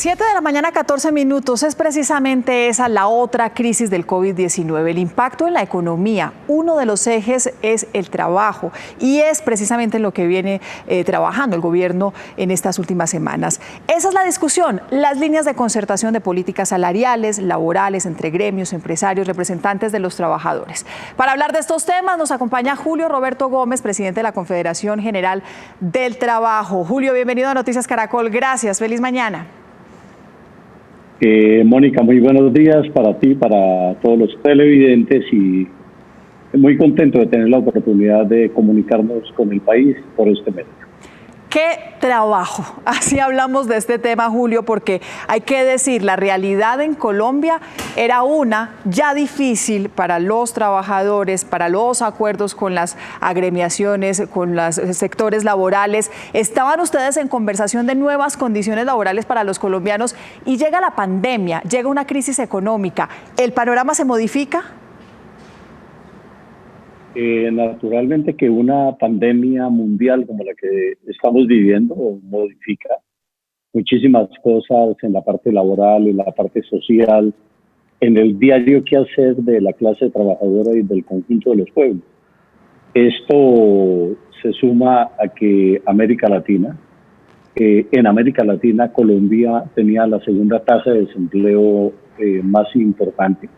7 de la mañana, 14 minutos. Es precisamente esa la otra crisis del COVID-19, el impacto en la economía. Uno de los ejes es el trabajo y es precisamente en lo que viene trabajando el gobierno en estas últimas semanas. Esa es la discusión, las líneas de concertación de políticas salariales, laborales, entre gremios, empresarios, representantes de los trabajadores. Para hablar de estos temas nos acompaña Julio Roberto Gómez, presidente de la Confederación General del Trabajo. Julio, bienvenido a Noticias Caracol. Gracias, feliz mañana. Mónica, muy buenos días para ti, para todos los televidentes y muy contento de tener la oportunidad de comunicarnos con el país por este medio. ¡Qué trabajo! Así hablamos de este tema, Julio, porque hay que decir, la realidad en Colombia era una ya difícil para los trabajadores, para los acuerdos con las agremiaciones, con los sectores laborales. Estaban ustedes en conversación de nuevas condiciones laborales para los colombianos y llega la pandemia, llega una crisis económica. ¿El panorama se modifica? Naturalmente que una pandemia mundial como la que estamos viviendo modifica muchísimas cosas en la parte laboral, en la parte social, en el diario quehacer de la clase trabajadora y del conjunto de los pueblos. Esto se suma a que en América Latina, Colombia tenía la segunda tasa de desempleo más importante.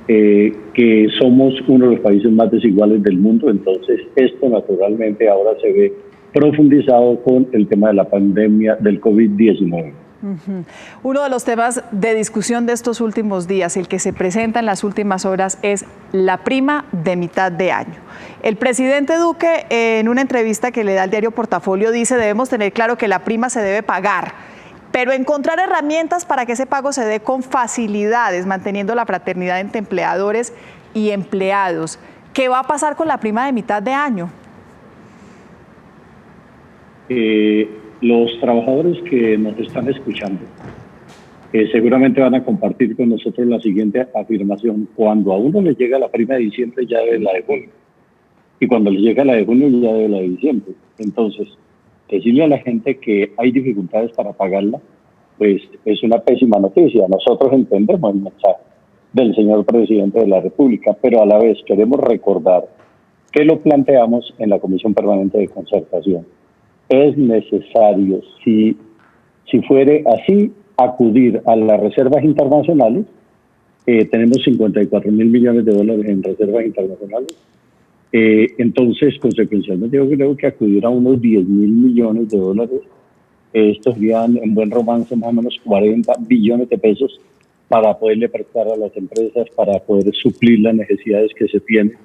Que somos uno de los países más desiguales del mundo, entonces esto naturalmente ahora se ve profundizado con el tema de la pandemia del COVID-19. Uno de los temas de discusión de estos últimos días, el que se presenta en las últimas horas, es la prima de mitad de año. El presidente Duque, en una entrevista que le da al diario Portafolio, dice: debemos tener claro que la prima se debe pagar, pero encontrar herramientas para que ese pago se dé con facilidades, manteniendo la fraternidad entre empleadores y empleados. ¿Qué va a pasar con la prima de mitad de año? Los trabajadores que nos están escuchando seguramente van a compartir con nosotros la siguiente afirmación: cuando a uno le llega la prima de diciembre ya debe la de junio, y cuando le llega la de junio ya debe la de diciembre. Entonces, decirle a la gente que hay dificultades para pagarla, pues es una pésima noticia. Nosotros entendemos el mensaje del señor presidente de la República, pero a la vez queremos recordar que lo planteamos en la Comisión Permanente de Concertación. Es necesario, si fuere así, acudir a las reservas internacionales. Tenemos 54.000 millones de dólares en reservas internacionales. Entonces, consecuencialmente, yo creo que acudir a unos 10.000 millones de dólares, estos serían en buen romance más o menos 40 billones de pesos para poderle prestar a las empresas, para poder suplir las necesidades que se tienen,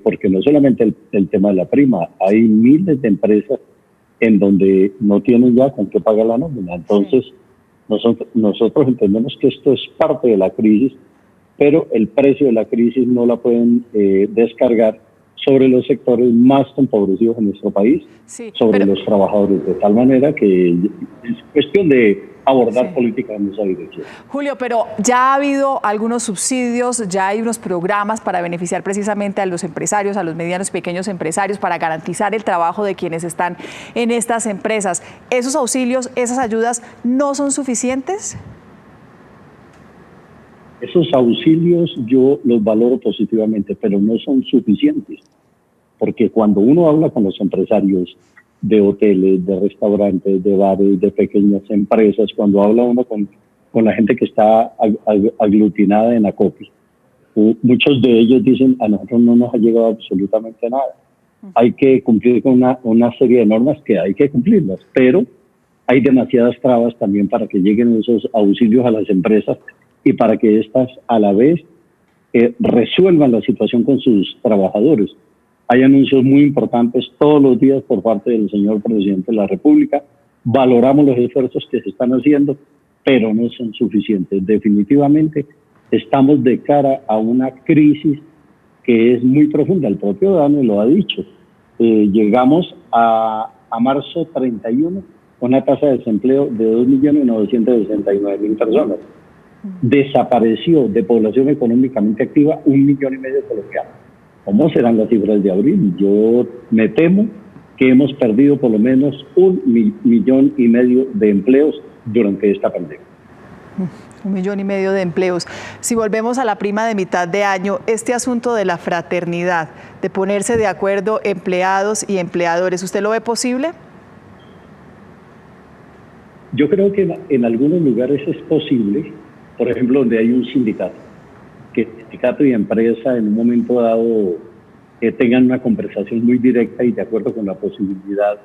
porque no solamente el tema de la prima, hay miles de empresas en donde no tienen ya con qué pagar la nómina. Entonces, nosotros entendemos que esto es parte de la crisis, pero el precio de la crisis no la pueden descargar sobre los sectores más empobrecidos en nuestro país, sobre los trabajadores, de tal manera que es cuestión de abordar políticas en esa dirección. Julio, pero ya ha habido algunos subsidios, ya hay unos programas para beneficiar precisamente a los empresarios, a los medianos y pequeños empresarios, para garantizar el trabajo de quienes están en estas empresas. ¿Esos auxilios, esas ayudas no son suficientes? Esos auxilios yo los valoro positivamente, pero no son suficientes, porque cuando uno habla con los empresarios de hoteles, de restaurantes, de bares, de pequeñas empresas, cuando habla uno con la gente que está aglutinada en Acopi, muchos de ellos dicen: a nosotros no nos ha llegado absolutamente nada. Hay que cumplir con una serie de normas que hay que cumplirlas, pero hay demasiadas trabas también para que lleguen esos auxilios a las empresas y para que éstas a la vez resuelvan la situación con sus trabajadores. Hay anuncios muy importantes todos los días por parte del señor presidente de la República. Valoramos los esfuerzos que se están haciendo, pero no son suficientes. Definitivamente estamos de cara a una crisis que es muy profunda. El propio Dani lo ha dicho. Llegamos a marzo 31 con una tasa de desempleo de 2.969.000 personas. Desapareció de población económicamente activa 1,5 millones de colombianos. ¿Cómo serán las cifras de abril? Yo me temo que hemos perdido por lo menos 1,5 millones de empleos durante esta pandemia. 1,5 millones de empleos. Si volvemos a la prima de mitad de año, este asunto de la fraternidad, de ponerse de acuerdo empleados y empleadores, ¿usted lo ve posible? Yo creo que en algunos lugares es posible, por ejemplo, donde hay un sindicato, que el sindicato y empresa en un momento dado tengan una conversación muy directa y de acuerdo con la posibilidad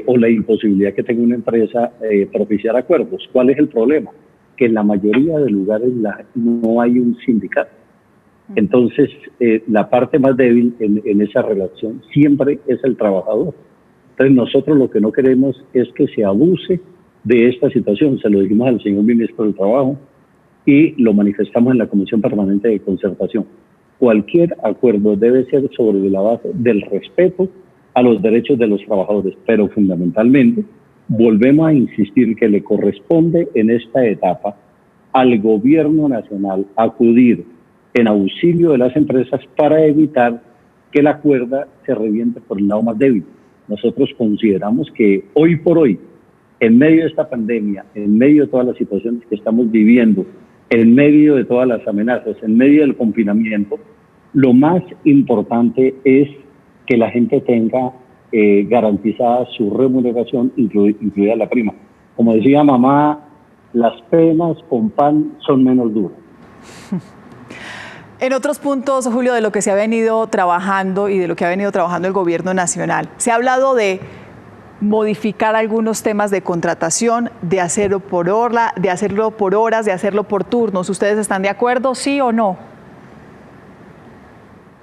o la imposibilidad que tenga una empresa propiciar acuerdos. ¿Cuál es el problema? Que en la mayoría de lugares no hay un sindicato. Entonces, la parte más débil en esa relación siempre es el trabajador. Entonces, nosotros lo que no queremos es que se abuse de esta situación. Se lo dijimos al señor ministro del Trabajo y lo manifestamos en la Comisión Permanente de Concertación. Cualquier acuerdo debe ser sobre la base del respeto a los derechos de los trabajadores, pero fundamentalmente volvemos a insistir que le corresponde en esta etapa al gobierno nacional acudir en auxilio de las empresas para evitar que la cuerda se reviente por el lado más débil. Nosotros consideramos que hoy por hoy, en medio de esta pandemia, en medio de todas las situaciones que estamos viviendo, en medio de todas las amenazas, en medio del confinamiento, lo más importante es que la gente tenga garantizada su remuneración, incluida la prima. Como decía mamá, las penas con pan son menos duras. En otros puntos, Julio, de lo que se ha venido trabajando y de lo que ha venido trabajando el gobierno nacional, se ha hablado de modificar algunos temas de contratación, de hacerlo por hora, de hacerlo por horas, de hacerlo por turnos. ¿Ustedes están de acuerdo, sí o no?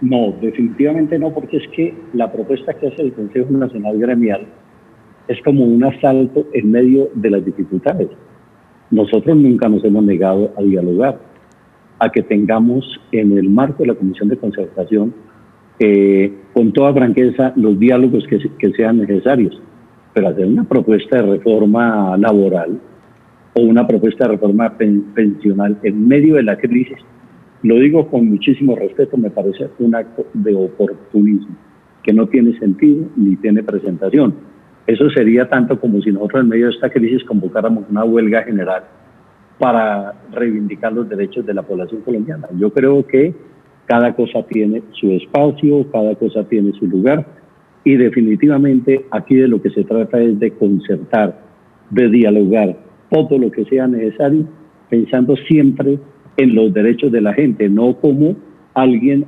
No, definitivamente no, porque es que la propuesta que hace el Consejo Nacional Gremial es como un asalto en medio de las dificultades. Nosotros nunca nos hemos negado a dialogar, a que tengamos en el marco de la Comisión de Concertación con toda franqueza los diálogos que sean necesarios, pero hacer una propuesta de reforma laboral o una propuesta de reforma pensional en medio de la crisis, lo digo con muchísimo respeto, me parece un acto de oportunismo que no tiene sentido ni tiene presentación. Eso sería tanto como si nosotros en medio de esta crisis convocáramos una huelga general para reivindicar los derechos de la población colombiana. Yo creo que cada cosa tiene su espacio, cada cosa tiene su lugar y definitivamente aquí de lo que se trata es de concertar, de dialogar todo lo que sea necesario, pensando siempre en los derechos de la gente, no como alguien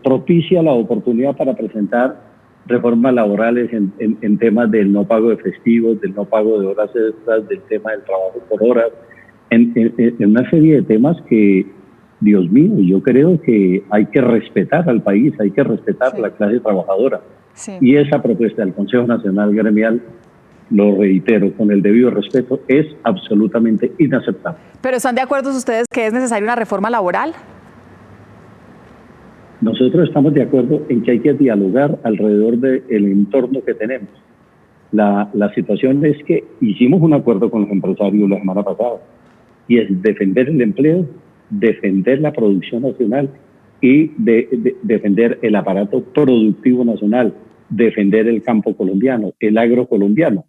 propicia la oportunidad para presentar reformas laborales en temas del no pago de festivos, del no pago de horas extras, del tema del trabajo por horas, en una serie de temas que, Dios mío, yo creo que hay que respetar al país, hay que respetar a la clase trabajadora. Sí. Y esa propuesta del Consejo Nacional Gremial, lo reitero, con el debido respeto, es absolutamente inaceptable. ¿Pero están de acuerdo ustedes que es necesaria una reforma laboral? Nosotros estamos de acuerdo en que hay que dialogar alrededor del entorno que tenemos. La situación es que hicimos un acuerdo con los empresarios la semana pasada y es defender el empleo, defender la producción nacional y defender el aparato productivo nacional, defender el campo colombiano, el agro colombiano.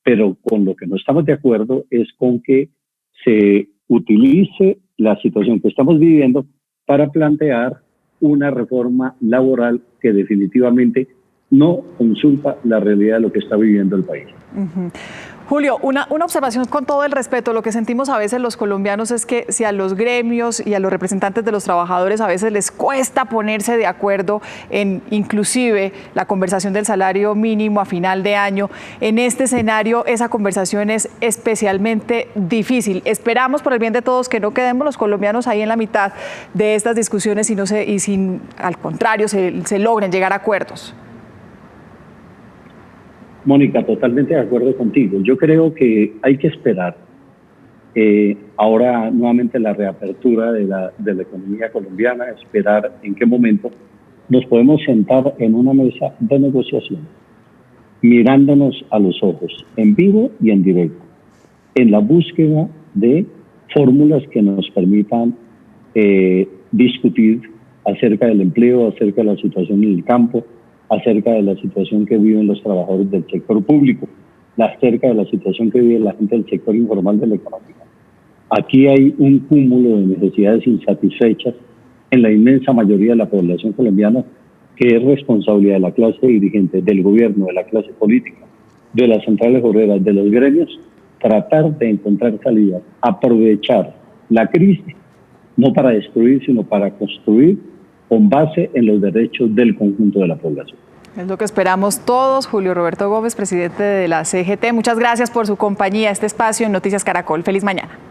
Pero con lo que no estamos de acuerdo es con que se utilice la situación que estamos viviendo para plantear una reforma laboral que definitivamente no consulta la realidad de lo que está viviendo el país. Julio, una observación con todo el respeto. Lo que sentimos a veces los colombianos es que si a los gremios y a los representantes de los trabajadores a veces les cuesta ponerse de acuerdo en inclusive la conversación del salario mínimo a final de año, en este escenario esa conversación es especialmente difícil. Esperamos por el bien de todos que no quedemos los colombianos ahí en la mitad de estas discusiones y sin, al contrario, se logren llegar a acuerdos. Mónica, totalmente de acuerdo contigo. Yo creo que hay que esperar ahora nuevamente la reapertura de la economía colombiana, esperar en qué momento nos podemos sentar en una mesa de negociación, mirándonos a los ojos, en vivo y en directo, en la búsqueda de fórmulas que nos permitan discutir acerca del empleo, acerca de la situación en el campo, acerca de la situación que viven los trabajadores del sector público. acerca de la situación que vive la gente del sector informal de la economía. Aquí hay un cúmulo de necesidades insatisfechas en la inmensa mayoría de la población colombiana, que es responsabilidad de la clase dirigente, del gobierno, de la clase política, de las centrales obreras, de los gremios, tratar de encontrar salidas, aprovechar la crisis, no para destruir, sino para construir con base en los derechos del conjunto de la población. Es lo que esperamos todos. Julio Roberto Gómez, presidente de la CGT, muchas gracias por su compañía, este espacio en Noticias Caracol. Feliz mañana.